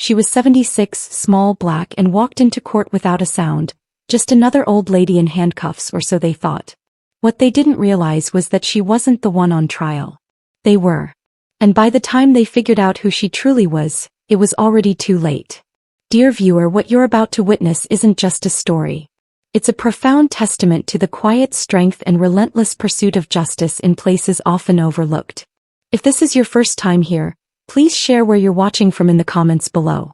She was 76, small, black, and walked into court without a sound, just another old lady in handcuffs, or so they thought. What they didn't realize was that she wasn't the one on trial. They were. And by the time they figured out who she truly was, it was already too late. Dear viewer, what you're about to witness isn't just a story. It's a profound testament to the quiet strength and relentless pursuit of justice in places often overlooked. If this is your first time here, please share where you're watching from in the comments below.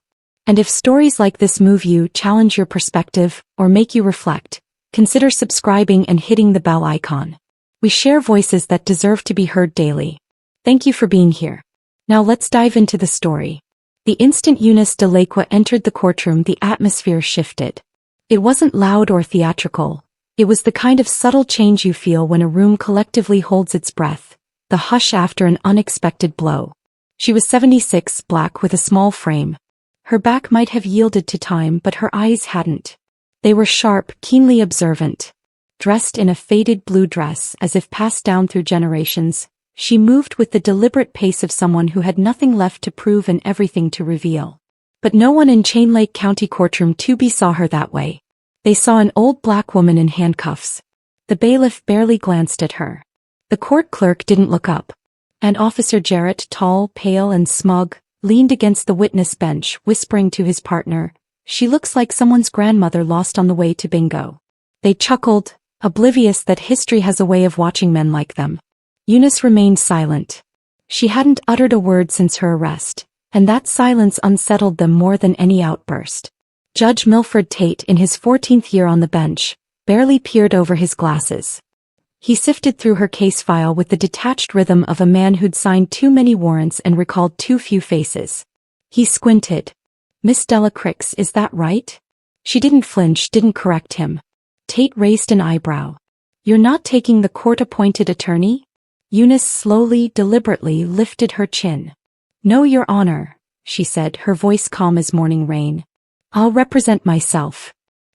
And if stories like this move you, challenge your perspective, or make you reflect, consider subscribing and hitting the bell icon. We share voices that deserve to be heard daily. Thank you for being here. Now let's dive into the story. The instant Eunice de Lacqua entered the courtroom, the atmosphere shifted. It wasn't loud or theatrical. It was the kind of subtle change you feel when a room collectively holds its breath, the hush after an unexpected blow. She was 76, black with a small frame. Her back might have yielded to time, but her eyes hadn't. They were sharp, keenly observant. Dressed in a faded blue dress as if passed down through generations, she moved with the deliberate pace of someone who had nothing left to prove and everything to reveal. But no one in Chain Lake County Courtroom 2B saw her that way. They saw an old black woman in handcuffs. The bailiff barely glanced at her. The court clerk didn't look up. And Officer Jarrett, tall, pale, and smug, leaned against the witness bench, whispering to his partner, "She looks like someone's grandmother lost on the way to bingo." They chuckled, oblivious that history has a way of watching men like them. Eunice remained silent. She hadn't uttered a word since her arrest, and that silence unsettled them more than any outburst. Judge Milford Tate, in his 14th year on the bench, barely peered over his glasses. He sifted through her case file with the detached rhythm of a man who'd signed too many warrants and recalled too few faces. He squinted. "Miss Della Crix, is that right?" She didn't flinch, didn't correct him. Tate raised an eyebrow. "You're not taking the court-appointed attorney?" Eunice slowly, deliberately lifted her chin. "No, Your Honor," she said, her voice calm as morning rain. "I'll represent myself."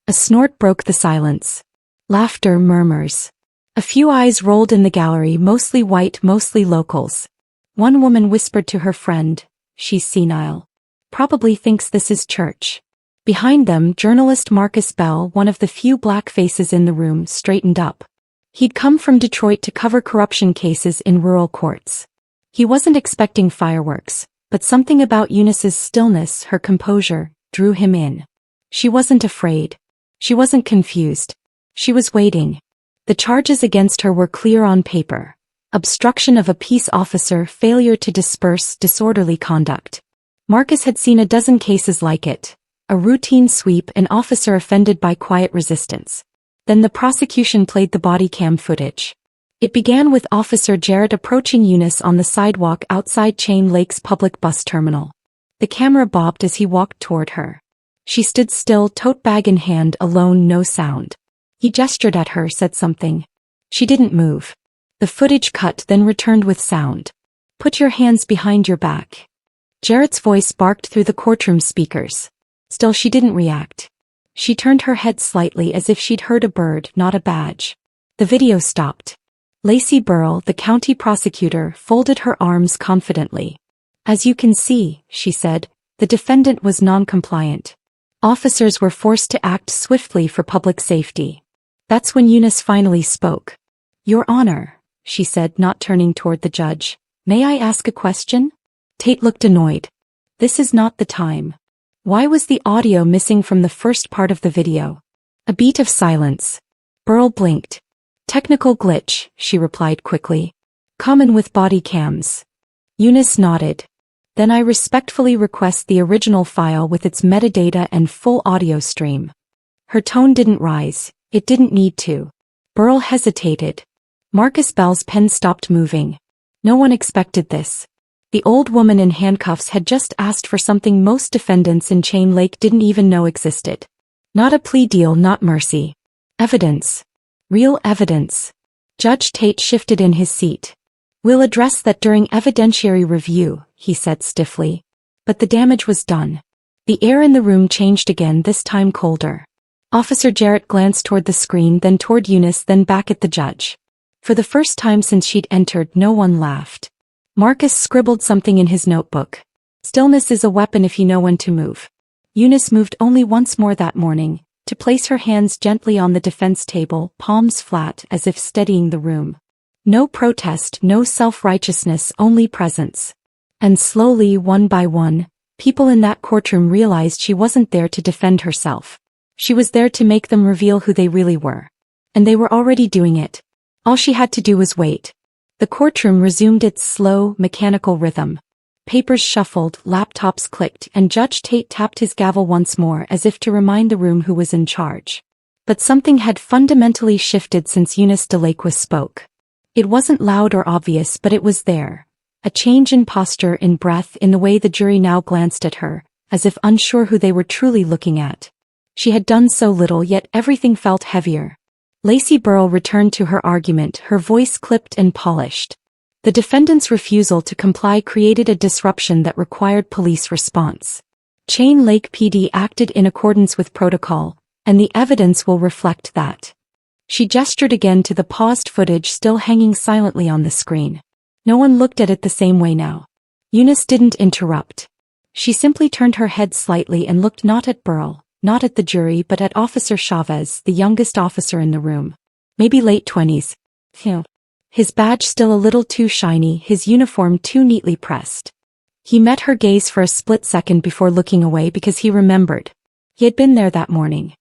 A snort broke the silence. Laughter, murmurs. A few eyes rolled in the gallery, mostly white, mostly locals. One woman whispered to her friend, "She's senile. Probably thinks this is church." Behind them, journalist Marcus Bell, one of the few black faces in the room, straightened up. He'd come from Detroit to cover corruption cases in rural courts. He wasn't expecting fireworks, but something about Eunice's stillness, her composure, drew him in. She wasn't afraid. She wasn't confused. She was waiting. The charges against her were clear on paper. Obstruction of a peace officer, failure to disperse, disorderly conduct. Marcus had seen a dozen cases like it. A routine sweep, an officer offended by quiet resistance. Then the prosecution played the body cam footage. It began with Officer Jarrett approaching Eunice on the sidewalk outside Chain Lake's public bus terminal. The camera bobbed as he walked toward her. She stood still, tote bag in hand, alone, no sound. He gestured at her, said something. She didn't move. The footage cut, then returned with sound. "Put your hands behind your back." Jarrett's voice barked through the courtroom speakers. Still she didn't react. She turned her head slightly as if she'd heard a bird, not a badge. The video stopped. Lacey Burrell, the county prosecutor, folded her arms confidently. "As you can see," she said, "the defendant was non-compliant. Officers were forced to act swiftly for public safety." That's when Eunice finally spoke. "Your Honor," she said, not turning toward the judge, "may I ask a question?" Tate looked annoyed. "This is not the time." Why was the audio missing from the first part of the video? A beat of silence. Burrell blinked. "Technical glitch," she replied quickly. "Common with body cams." Eunice nodded. "Then I respectfully request the original file with its metadata and full audio stream." Her tone didn't rise. It didn't need to. Burrell hesitated. Marcus Bell's pen stopped moving. No one expected this. The old woman in handcuffs had just asked for something most defendants in Chain Lake didn't even know existed. Not a plea deal, not mercy. Evidence. Real evidence. Judge Tate shifted in his seat. "We'll address that during evidentiary review," he said stiffly. But the damage was done. The air in the room changed again, this time colder. Officer Jarrett glanced toward the screen, then toward Eunice, then back at the judge. For the first time since she'd entered, no one laughed. Marcus scribbled something in his notebook. Stillness is a weapon if you know when to move. Eunice moved only once more that morning, to place her hands gently on the defense table, palms flat as if steadying the room. No protest, no self-righteousness, only presence. And slowly, one by one, people in that courtroom realized she wasn't there to defend herself. She was there to make them reveal who they really were. And they were already doing it. All she had to do was wait. The courtroom resumed its slow, mechanical rhythm. Papers shuffled, laptops clicked, and Judge Tate tapped his gavel once more as if to remind the room who was in charge. But something had fundamentally shifted since Eunice Delacroix spoke. It wasn't loud or obvious, but it was there. A change in posture, in breath, in the way the jury now glanced at her, as if unsure who they were truly looking at. She had done so little, yet everything felt heavier. Lacey Burrell returned to her argument, her voice clipped and polished. The defendant's refusal to comply created a disruption that required police response. Chain Lake PD acted in accordance with protocol, and the evidence will reflect that. She gestured again to the paused footage still hanging silently on the screen. No one looked at it the same way now. Eunice didn't interrupt. She simply turned her head slightly and looked not at Burrell, not at the jury, but at Officer Chavez, the youngest officer in the room. Maybe late 20s. His badge still a little too shiny, his uniform too neatly pressed. He met her gaze for a split second before looking away because he remembered. He had been there that morning.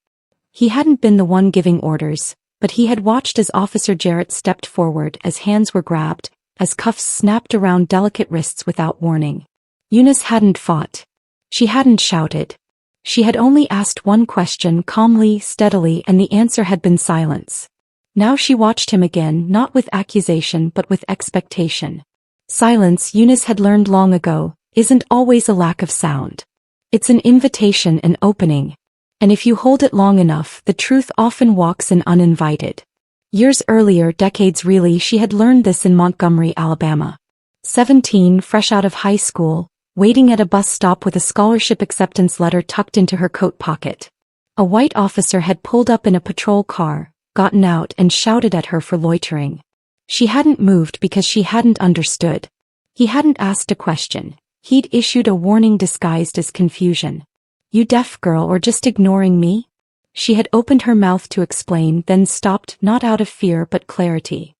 He hadn't been the one giving orders, but he had watched as Officer Jarrett stepped forward, as hands were grabbed, as cuffs snapped around delicate wrists without warning. Eunice hadn't fought. She hadn't shouted. She had only asked one question calmly, steadily, and the answer had been silence. Now she watched him again, not with accusation but with expectation. Silence, Eunice had learned long ago, isn't always a lack of sound. It's an invitation, an opening. And if you hold it long enough, the truth often walks in uninvited. Years earlier, decades really, she had learned this in Montgomery, Alabama. 17, fresh out of high school, waiting at a bus stop with a scholarship acceptance letter tucked into her coat pocket. A white officer had pulled up in a patrol car, gotten out, and shouted at her for loitering. She hadn't moved because she hadn't understood. He hadn't asked a question. He'd issued a warning disguised as confusion. "You deaf girl, or just ignoring me?" She had opened her mouth to explain, then stopped, not out of fear but clarity.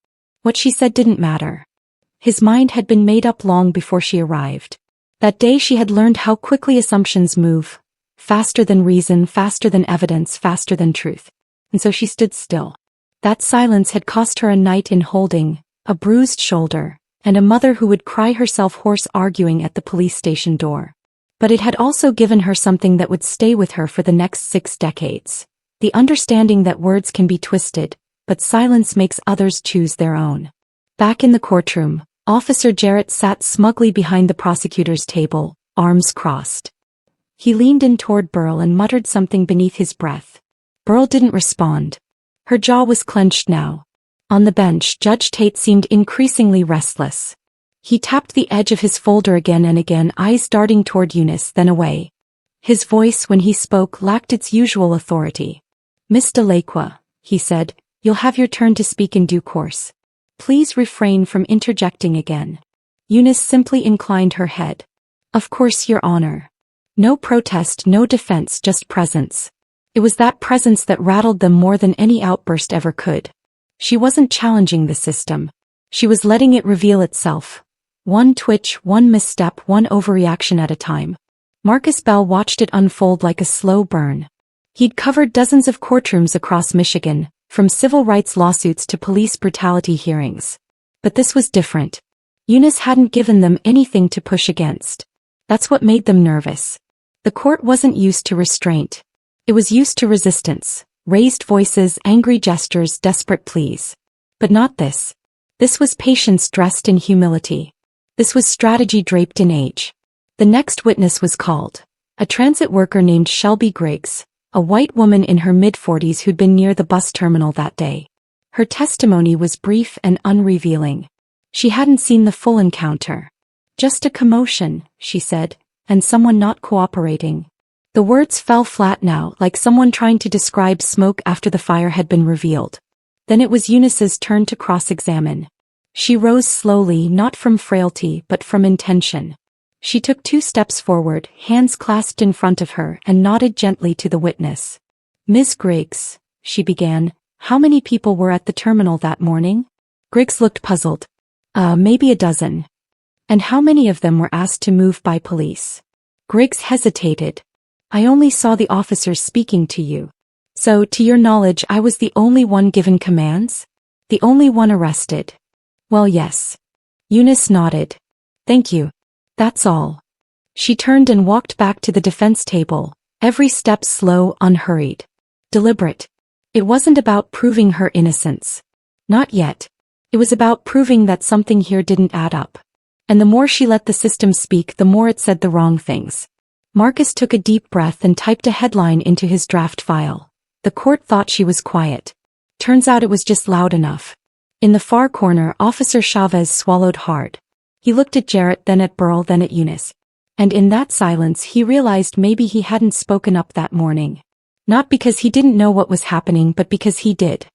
What she said didn't matter. His mind had been made up long before she arrived. That day she had learned how quickly assumptions move. Faster than reason, faster than evidence, faster than truth. And so she stood still. That silence had cost her a night in holding, a bruised shoulder, and a mother who would cry herself hoarse arguing at the police station door. But it had also given her something that would stay with her for the next 6 decades. The understanding that words can be twisted, but silence makes others choose their own. Back in the courtroom, Officer Jarrett sat smugly behind the prosecutor's table, arms crossed. He leaned in toward Burrell and muttered something beneath his breath. Burrell didn't respond. Her jaw was clenched now. On the bench, Judge Tate seemed increasingly restless. He tapped the edge of his folder again and again, eyes darting toward Eunice, then away. His voice, when he spoke, lacked its usual authority. "Miss Delacroix," he said, "you'll have your turn to speak in due course. Please refrain from interjecting again." Eunice simply inclined her head. "Of course, Your Honor." No protest, no defense, just presence. It was that presence that rattled them more than any outburst ever could. She wasn't challenging the system. She was letting it reveal itself. One twitch, one misstep, one overreaction at a time. Marcus Bell watched it unfold like a slow burn. He'd covered dozens of courtrooms across Michigan, from civil rights lawsuits to police brutality hearings. But this was different. Eunice hadn't given them anything to push against. That's what made them nervous. The court wasn't used to restraint. It was used to resistance, raised voices, angry gestures, desperate pleas. But not this. This was patience dressed in humility. This was strategy draped in age. The next witness was called. A transit worker named Shelby Griggs, a white woman in her mid-40s who'd been near the bus terminal that day. Her testimony was brief and unrevealing. She hadn't seen the full encounter. "Just a commotion," she said, "and someone not cooperating." The words fell flat now, like someone trying to describe smoke after the fire had been revealed. Then it was Eunice's turn to cross-examine. She rose slowly, not from frailty but from intention. She took 2 steps forward, hands clasped in front of her, and nodded gently to the witness. "Ms. Griggs," she began, "how many people were at the terminal that morning?" Griggs looked puzzled. Maybe a dozen." "And how many of them were asked to move by police?" Griggs hesitated. "I only saw the officers speaking to you. So, to your knowledge, I was the only one given commands? The only one arrested?" "Well, yes." Eunice nodded. "Thank you. That's all." She turned and walked back to the defense table, every step slow, unhurried. Deliberate. It wasn't about proving her innocence. Not yet. It was about proving that something here didn't add up. And the more she let the system speak, the more it said the wrong things. Marcus took a deep breath and typed a headline into his draft file. The court thought she was quiet. Turns out it was just loud enough. In the far corner, Officer Chavez swallowed hard. He looked at Jarrett, then at Burl, then at Eunice. And in that silence he realized maybe he hadn't spoken up that morning. Not because he didn't know what was happening, but because he did.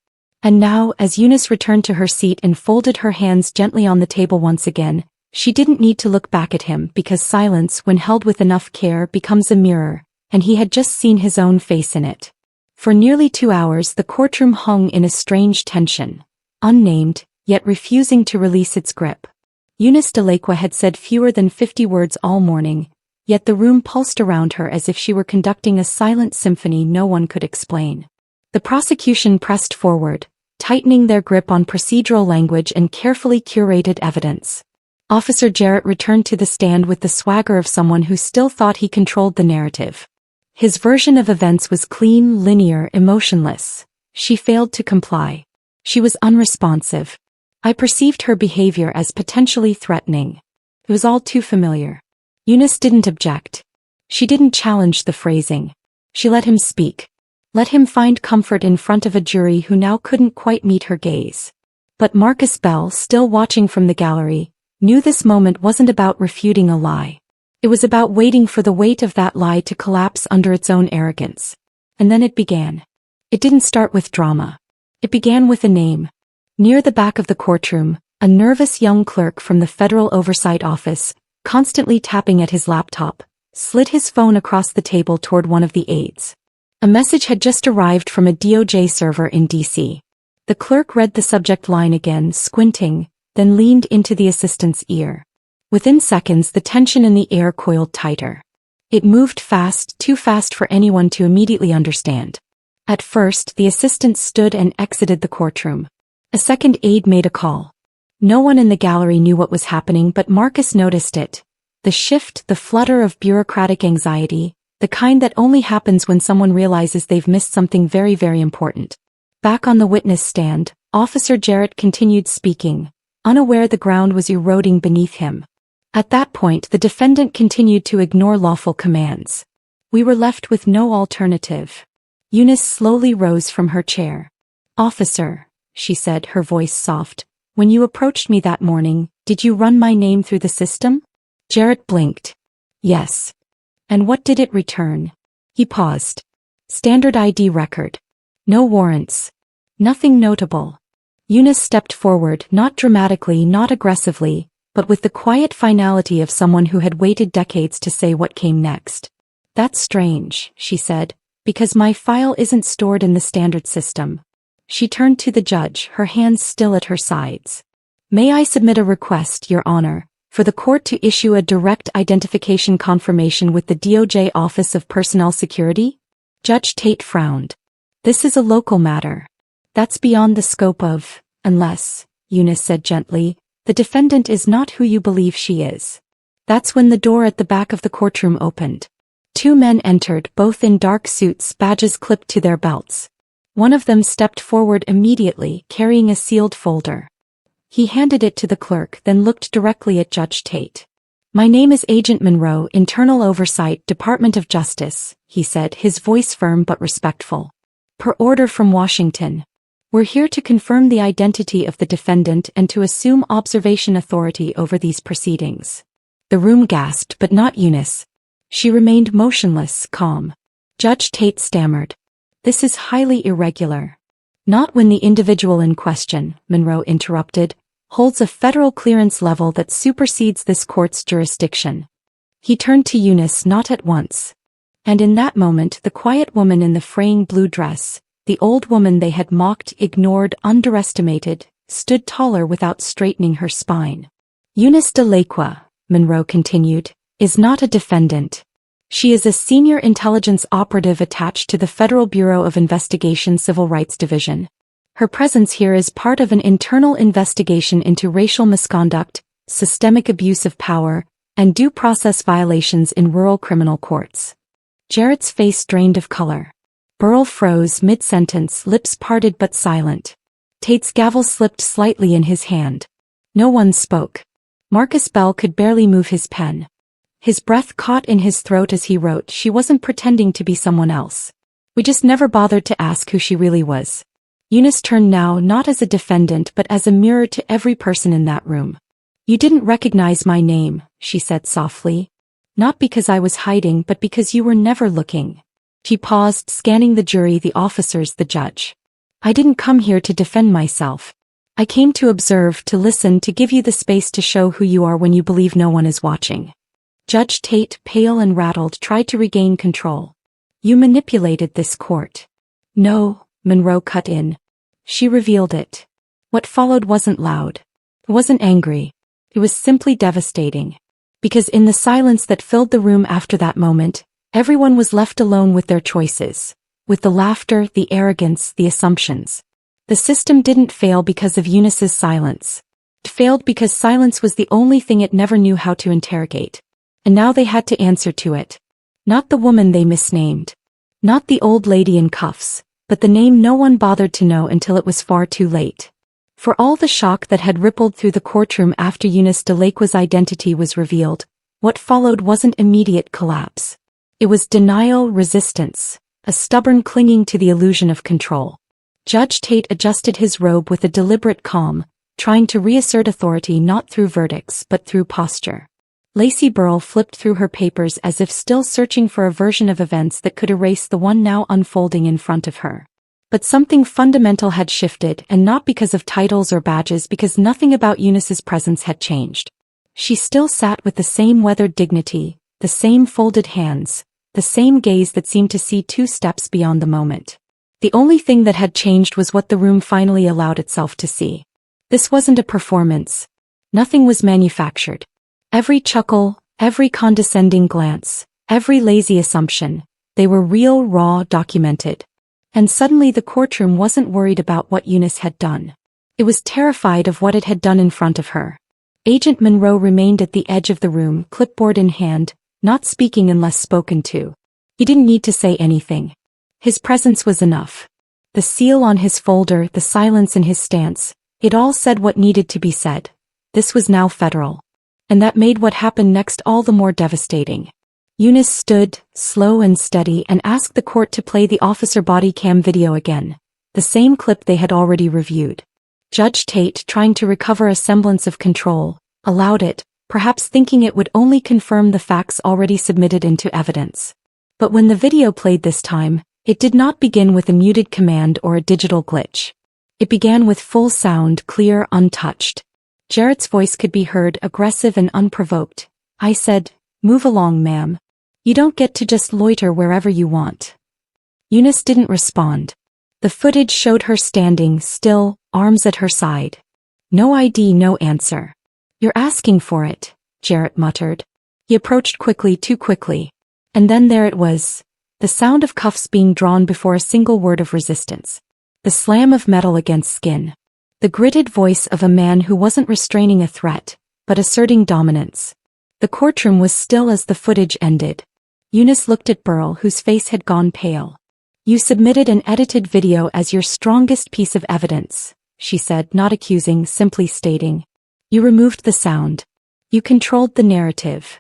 And now, as Eunice returned to her seat and folded her hands gently on the table once again, she didn't need to look back at him, because silence, when held with enough care, becomes a mirror, and he had just seen his own face in it. For nearly 2 hours the courtroom hung in a strange tension. Unnamed, yet refusing to release its grip. Eunice Delacqua had said fewer than 50 words all morning, yet the room pulsed around her as if she were conducting a silent symphony no one could explain. The prosecution pressed forward, tightening their grip on procedural language and carefully curated evidence. Officer Jarrett returned to the stand with the swagger of someone who still thought he controlled the narrative. His version of events was clean, linear, emotionless. She failed to comply. She was unresponsive. I perceived her behavior as potentially threatening. It was all too familiar. Eunice didn't object. She didn't challenge the phrasing. She let him speak. Let him find comfort in front of a jury who now couldn't quite meet her gaze. But Marcus Bell, still watching from the gallery, knew this moment wasn't about refuting a lie. It was about waiting for the weight of that lie to collapse under its own arrogance. And then it began. It didn't start with drama. It began with a name. Near the back of the courtroom, a nervous young clerk from the Federal Oversight Office, constantly tapping at his laptop, slid his phone across the table toward one of the aides. A message had just arrived from a DOJ server in D.C. The clerk read the subject line again, squinting, then leaned into the assistant's ear. Within seconds the tension in the air coiled tighter. It moved fast, too fast for anyone to immediately understand. At first, the assistant stood and exited the courtroom. A second aide made a call. No one in the gallery knew what was happening, but Marcus noticed it. The shift, the flutter of bureaucratic anxiety, the kind that only happens when someone realizes they've missed something very, very important. Back on the witness stand, Officer Jarrett continued speaking, unaware the ground was eroding beneath him. At that point, the defendant continued to ignore lawful commands. We were left with no alternative. Eunice slowly rose from her chair. "Officer," she said, her voice soft, "when you approached me that morning, did you run my name through the system?" Jarrett blinked. "Yes." "And what did it return?" He paused. "Standard ID record. No warrants. Nothing notable." Eunice stepped forward, not dramatically, not aggressively, but with the quiet finality of someone who had waited decades to say what came next. "That's strange," she said, "because my file isn't stored in the standard system." She turned to the judge, her hands still at her sides. "May I submit a request, Your Honor, for the court to issue a direct identification confirmation with the DOJ Office of Personnel Security?" Judge Tate frowned. "This is a local matter. That's beyond the scope of, unless," Eunice said gently, "the defendant is not who you believe she is." That's when the door at the back of the courtroom opened. 2 men entered, both in dark suits, badges clipped to their belts. One of them stepped forward immediately, carrying a sealed folder. He handed it to the clerk, then looked directly at Judge Tate. "My name is Agent Monroe, Internal Oversight, Department of Justice," he said, his voice firm but respectful. "Per order from Washington. We're here to confirm the identity of the defendant and to assume observation authority over these proceedings." The room gasped, but not Eunice. She remained motionless, calm. Judge Tate stammered. "This is highly irregular." "Not when the individual in question," Monroe interrupted, "holds a federal clearance level that supersedes this court's jurisdiction." He turned to Eunice, not at once. And in that moment the quiet woman in the fraying blue dress, the old woman they had mocked, ignored, underestimated, stood taller without straightening her spine. Eunice de Lacqua, Monroe continued, is not a defendant. She is a senior intelligence operative attached to the Federal Bureau of Investigation Civil Rights Division. Her presence here is part of an internal investigation into racial misconduct, systemic abuse of power, and due process violations in rural criminal courts. Jarrett's face drained of color. Burrell froze mid-sentence, lips parted but silent. Tate's gavel slipped slightly in his hand. No one spoke. Marcus Bell could barely move his pen. His breath caught in his throat as he wrote, "She wasn't pretending to be someone else. We just never bothered to ask who she really was." Eunice turned now not as a defendant but as a mirror to every person in that room. "You didn't recognize my name," she said softly. "Not because I was hiding but because you were never looking." She paused, scanning the jury, the officers, the judge. "I didn't come here to defend myself. I came to observe, to listen, to give you the space to show who you are when you believe no one is watching." Judge Tate, pale and rattled, tried to regain control. "You manipulated this court." "No," Monroe cut in. "She revealed it." What followed wasn't loud. It wasn't angry. It was simply devastating. Because in the silence that filled the room after that moment, everyone was left alone with their choices. With the laughter, the arrogance, the assumptions. The system didn't fail because of Eunice's silence. It failed because silence was the only thing it never knew how to interrogate. And now they had to answer to it. Not the woman they misnamed. Not the old lady in cuffs, but the name no one bothered to know until it was far too late. For all the shock that had rippled through the courtroom after Eunice de Lacqua's identity was revealed, what followed wasn't immediate collapse. It was denial, resistance, a stubborn clinging to the illusion of control. Judge Tate adjusted his robe with a deliberate calm, trying to reassert authority not through verdicts but through posture. Lacey Burrell flipped through her papers as if still searching for a version of events that could erase the one now unfolding in front of her. But something fundamental had shifted, and not because of titles or badges, because nothing about Eunice's presence had changed. She still sat with the same weathered dignity, the same folded hands, the same gaze that seemed to see 2 steps beyond the moment. The only thing that had changed was what the room finally allowed itself to see. This wasn't a performance. Nothing was manufactured. Every chuckle, every condescending glance, every lazy assumption, they were real, raw, documented. And suddenly the courtroom wasn't worried about what Eunice had done. It was terrified of what it had done in front of her. Agent Monroe remained at the edge of the room, clipboard in hand, not speaking unless spoken to. He didn't need to say anything. His presence was enough. The seal on his folder, the silence in his stance, it all said what needed to be said. This was now federal. And that made what happened next all the more devastating. Eunice stood, slow and steady, and asked the court to play the officer body cam video again, the same clip they had already reviewed. Judge Tate, trying to recover a semblance of control, allowed it, perhaps thinking it would only confirm the facts already submitted into evidence. But when the video played this time, it did not begin with a muted command or a digital glitch. It began with full sound, clear, untouched. Jarrett's voice could be heard, aggressive and unprovoked. "I said, move along, ma'am. You don't get to just loiter wherever you want." Eunice didn't respond. The footage showed her standing, still, arms at her side. No ID, no answer. "You're asking for it," Jarrett muttered. He approached quickly, too quickly. And then there it was. The sound of cuffs being drawn before a single word of resistance. The slam of metal against skin. The gritted voice of a man who wasn't restraining a threat, but asserting dominance. The courtroom was still as the footage ended. Eunice looked at Burrell, whose face had gone pale. "You submitted an edited video as your strongest piece of evidence," she said, not accusing, simply stating. "You removed the sound. You controlled the narrative."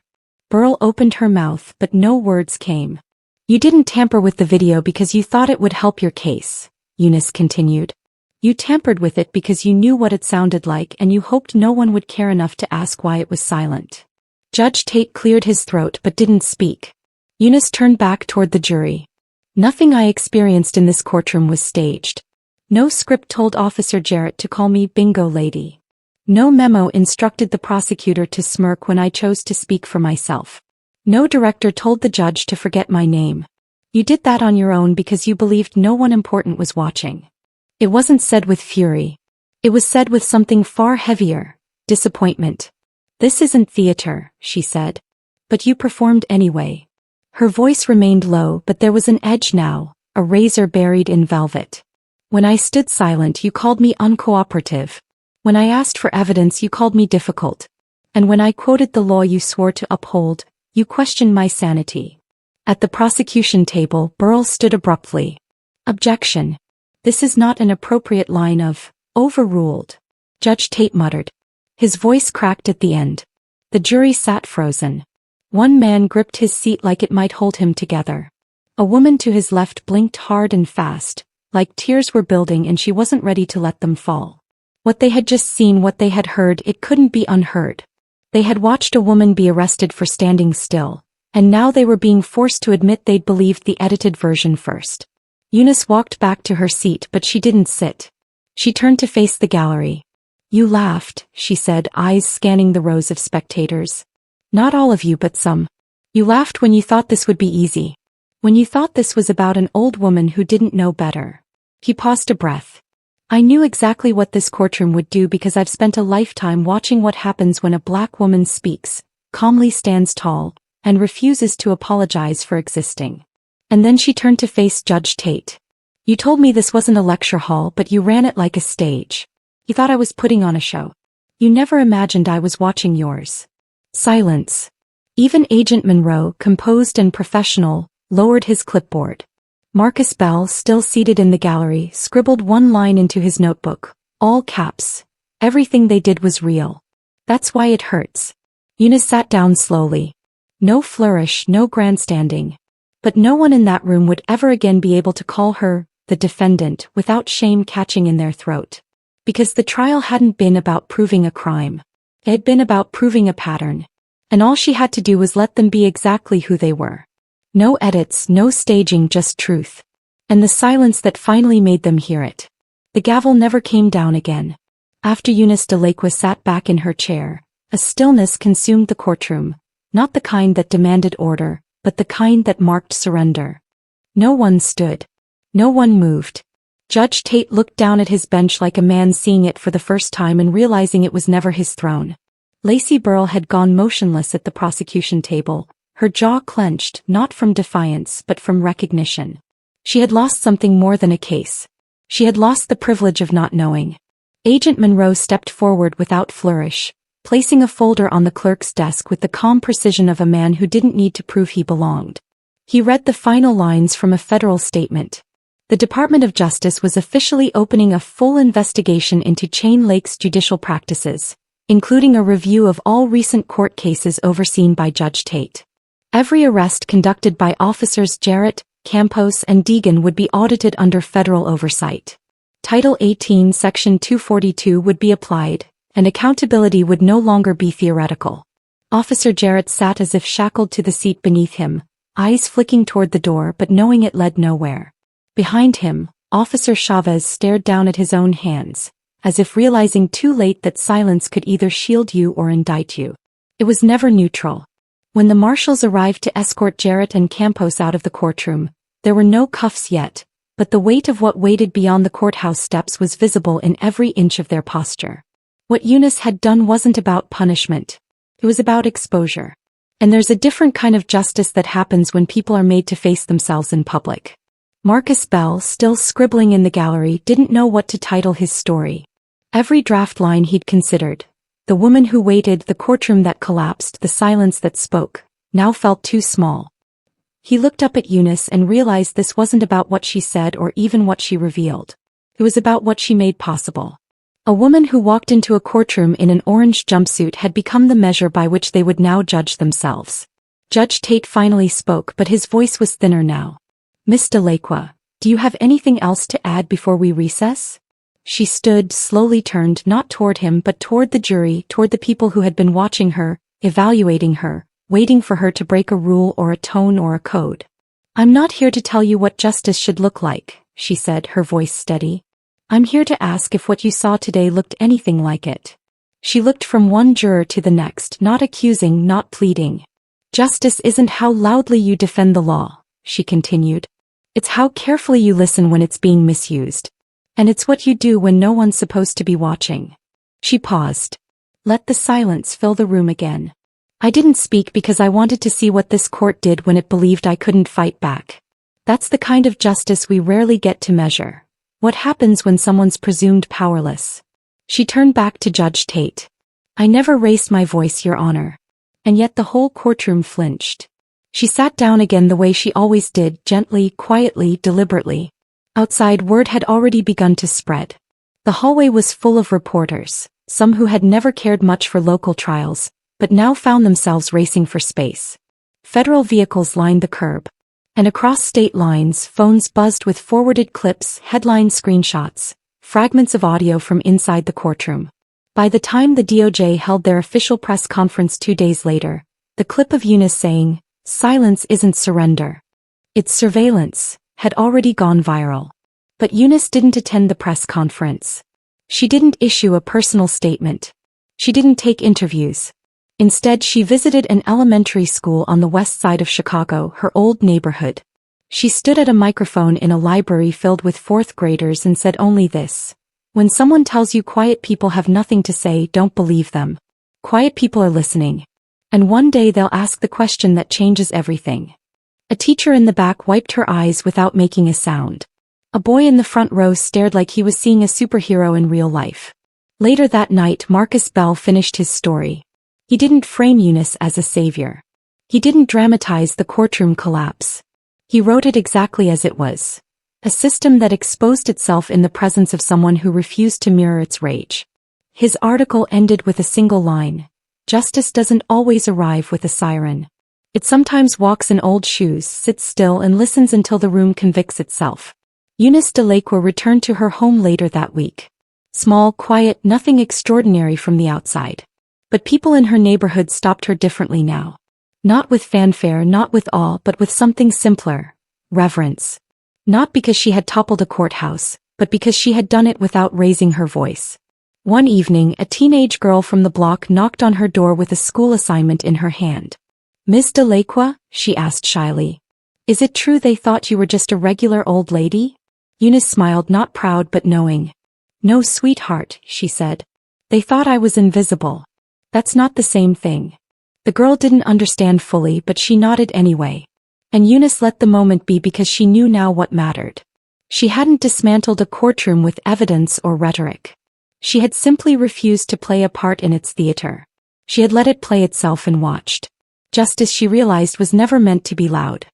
Burrell opened her mouth, but no words came. "You didn't tamper with the video because you thought it would help your case," Eunice continued. "You tampered with it because you knew what it sounded like and you hoped no one would care enough to ask why it was silent." Judge Tate cleared his throat but didn't speak. Eunice turned back toward the jury. "Nothing I experienced in this courtroom was staged. No script told Officer Jarrett to call me Bingo Lady. No memo instructed the prosecutor to smirk when I chose to speak for myself. No director told the judge to forget my name. You did that on your own because you believed no one important was watching. It wasn't said with fury. It was said with something far heavier, disappointment. This isn't theater, she said. But you performed anyway. Her voice remained low, but there was an edge now, a razor buried in velvet. When I stood silent, you called me uncooperative. When I asked for evidence, you called me difficult. And when I quoted the law you swore to uphold, you questioned my sanity. At the prosecution table, Burrell stood abruptly. Objection. This is not an appropriate line of, overruled. Judge Tate muttered. His voice cracked at the end. The jury sat frozen. One man gripped his seat like it might hold him together. A woman to his left blinked hard and fast, like tears were building and she wasn't ready to let them fall. What they had just seen, what they had heard, it couldn't be unheard. They had watched a woman be arrested for standing still, and now they were being forced to admit they'd believed the edited version first. Eunice walked back to her seat, but she didn't sit. She turned to face the gallery. You laughed, she said, eyes scanning the rows of spectators. Not all of you, but some. You laughed when you thought this would be easy. When you thought this was about an old woman who didn't know better. He paused a breath. I knew exactly what this courtroom would do because I've spent a lifetime watching what happens when a black woman speaks, calmly stands tall, and refuses to apologize for existing. And then she turned to face Judge Tate. You told me this wasn't a lecture hall, but you ran it like a stage. You thought I was putting on a show. You never imagined I was watching yours. Silence. Even Agent Monroe, composed and professional, lowered his clipboard. Marcus Bell, still seated in the gallery, scribbled one line into his notebook, all caps. Everything they did was real. That's why it hurts. Eunice sat down slowly. No flourish, no grandstanding. But no one in that room would ever again be able to call her, the defendant, without shame catching in their throat. Because the trial hadn't been about proving a crime. It had been about proving a pattern. And all she had to do was let them be exactly who they were. No edits, no staging, just truth. And the silence that finally made them hear it. The gavel never came down again. After Eunice Delacroix sat back in her chair, a stillness consumed the courtroom, not the kind that demanded order, but the kind that marked surrender. No one stood. No one moved. Judge Tate looked down at his bench like a man seeing it for the first time and realizing it was never his throne. Lacey Burrell had gone motionless at the prosecution table, her jaw clenched, not from defiance but from recognition. She had lost something more than a case. She had lost the privilege of not knowing. Agent Monroe stepped forward without flourish, placing a folder on the clerk's desk with the calm precision of a man who didn't need to prove he belonged. He read the final lines from a federal statement. The Department of Justice was officially opening a full investigation into Chain Lake's judicial practices, including a review of all recent court cases overseen by Judge Tate. Every arrest conducted by officers Jarrett, Campos, and Deegan would be audited under federal oversight. Title 18, Section 242 would be applied, and accountability would no longer be theoretical. Officer Jarrett sat as if shackled to the seat beneath him, eyes flicking toward the door but knowing it led nowhere. Behind him, Officer Chavez stared down at his own hands, as if realizing too late that silence could either shield you or indict you. It was never neutral. When the marshals arrived to escort Jarrett and Campos out of the courtroom, there were no cuffs yet, but the weight of what waited beyond the courthouse steps was visible in every inch of their posture. What Eunice had done wasn't about punishment. It was about exposure. And there's a different kind of justice that happens when people are made to face themselves in public. Marcus Bell, still scribbling in the gallery, didn't know what to title his story. Every draft line he'd considered, the woman who waited, the courtroom that collapsed, the silence that spoke, now felt too small. He looked up at Eunice and realized this wasn't about what she said or even what she revealed. It was about what she made possible. A woman who walked into a courtroom in an orange jumpsuit had become the measure by which they would now judge themselves. Judge Tate finally spoke, but his voice was thinner now. Miss Delacroix, do you have anything else to add before we recess? She stood, slowly turned not toward him but toward the jury, toward the people who had been watching her, evaluating her, waiting for her to break a rule or a tone or a code. I'm not here to tell you what justice should look like, she said, her voice steady. I'm here to ask if what you saw today looked anything like it. She looked from one juror to the next, not accusing, not pleading. Justice isn't how loudly you defend the law, she continued. It's how carefully you listen when it's being misused. And it's what you do when no one's supposed to be watching. She paused. Let the silence fill the room again. I didn't speak because I wanted to see what this court did when it believed I couldn't fight back. That's the kind of justice we rarely get to measure. What happens when someone's presumed powerless? She turned back to Judge Tate. I never raised my voice, Your Honor. And yet the whole courtroom flinched. She sat down again the way she always did, gently, quietly, deliberately. Outside, word had already begun to spread. The hallway was full of reporters, some who had never cared much for local trials, but now found themselves racing for space. Federal vehicles lined the curb. And across state lines, phones buzzed with forwarded clips, headline screenshots, fragments of audio from inside the courtroom. By the time the DOJ held their official press conference 2 days later, the clip of Eunice saying, "Silence isn't surrender. It's surveillance," had already gone viral. But Eunice didn't attend the press conference. She didn't issue a personal statement. She didn't take interviews. Instead, she visited an elementary school on the west side of Chicago, her old neighborhood. She stood at a microphone in a library filled with fourth graders and said only this. When someone tells you quiet people have nothing to say, don't believe them. Quiet people are listening. And one day they'll ask the question that changes everything. A teacher in the back wiped her eyes without making a sound. A boy in the front row stared like he was seeing a superhero in real life. Later that night, Marcus Bell finished his story. He didn't frame Eunice as a savior. He didn't dramatize the courtroom collapse. He wrote it exactly as it was. A system that exposed itself in the presence of someone who refused to mirror its rage. His article ended with a single line. Justice doesn't always arrive with a siren. It sometimes walks in old shoes, sits still and listens until the room convicts itself. Eunice Delacroix returned to her home later that week. Small, quiet, nothing extraordinary from the outside. But people in her neighborhood stopped her differently now. Not with fanfare, not with awe, but with something simpler. Reverence. Not because she had toppled a courthouse, but because she had done it without raising her voice. One evening, a teenage girl from the block knocked on her door with a school assignment in her hand. "Miss Delacroix?" she asked shyly. "Is it true they thought you were just a regular old lady?" Eunice smiled, not proud but knowing. "No, sweetheart," she said. "They thought I was invisible. That's not the same thing." The girl didn't understand fully, but she nodded anyway. And Eunice let the moment be because she knew now what mattered. She hadn't dismantled a courtroom with evidence or rhetoric. She had simply refused to play a part in its theater. She had let it play itself and watched. Justice, she realized, was never meant to be loud.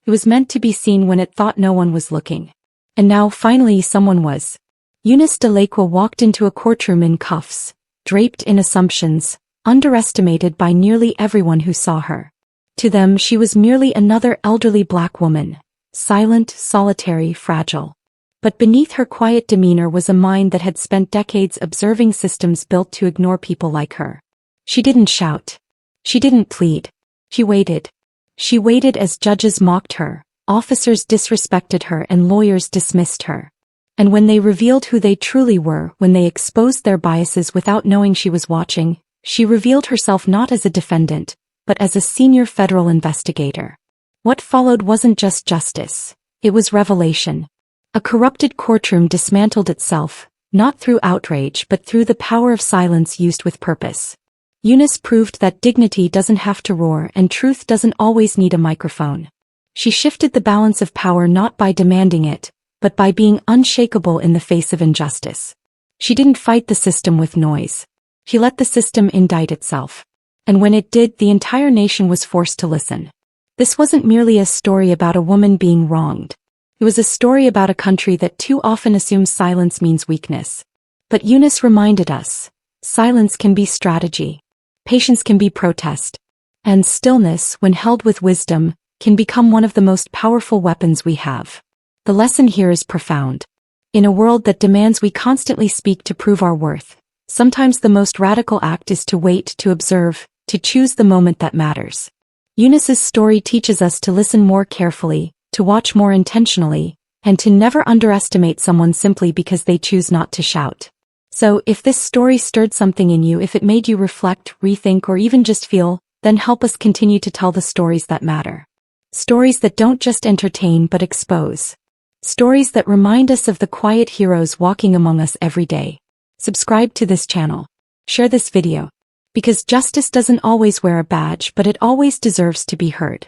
It was meant to be seen when it thought no one was looking. And now, finally, someone was. Eunice Delacroix walked into a courtroom in cuffs, draped in assumptions, underestimated by nearly everyone who saw her. To them, she was merely another elderly black woman, silent, solitary, fragile. But beneath her quiet demeanor was a mind that had spent decades observing systems built to ignore people like her. She didn't shout. She didn't plead. She waited. She waited as judges mocked her, officers disrespected her, and lawyers dismissed her. And when they revealed who they truly were, when they exposed their biases without knowing she was watching, she revealed herself not as a defendant, but as a senior federal investigator. What followed wasn't just justice. It was revelation. A corrupted courtroom dismantled itself, not through outrage but through the power of silence used with purpose. Eunice proved that dignity doesn't have to roar and truth doesn't always need a microphone. She shifted the balance of power not by demanding it, but by being unshakable in the face of injustice. She didn't fight the system with noise. She let the system indict itself. And when it did, the entire nation was forced to listen. This wasn't merely a story about a woman being wronged. It was a story about a country that too often assumes silence means weakness. But Eunice reminded us, silence can be strategy. Patience can be protest. And stillness, when held with wisdom, can become one of the most powerful weapons we have. The lesson here is profound. In a world that demands we constantly speak to prove our worth, sometimes the most radical act is to wait, to observe, to choose the moment that matters. Eunice's story teaches us to listen more carefully, to watch more intentionally, and to never underestimate someone simply because they choose not to shout. So, if this story stirred something in you, if it made you reflect, rethink, or even just feel, then help us continue to tell the stories that matter. Stories that don't just entertain but expose. Stories that remind us of the quiet heroes walking among us every day. Subscribe to this channel. Share this video. Because justice doesn't always wear a badge, but it always deserves to be heard.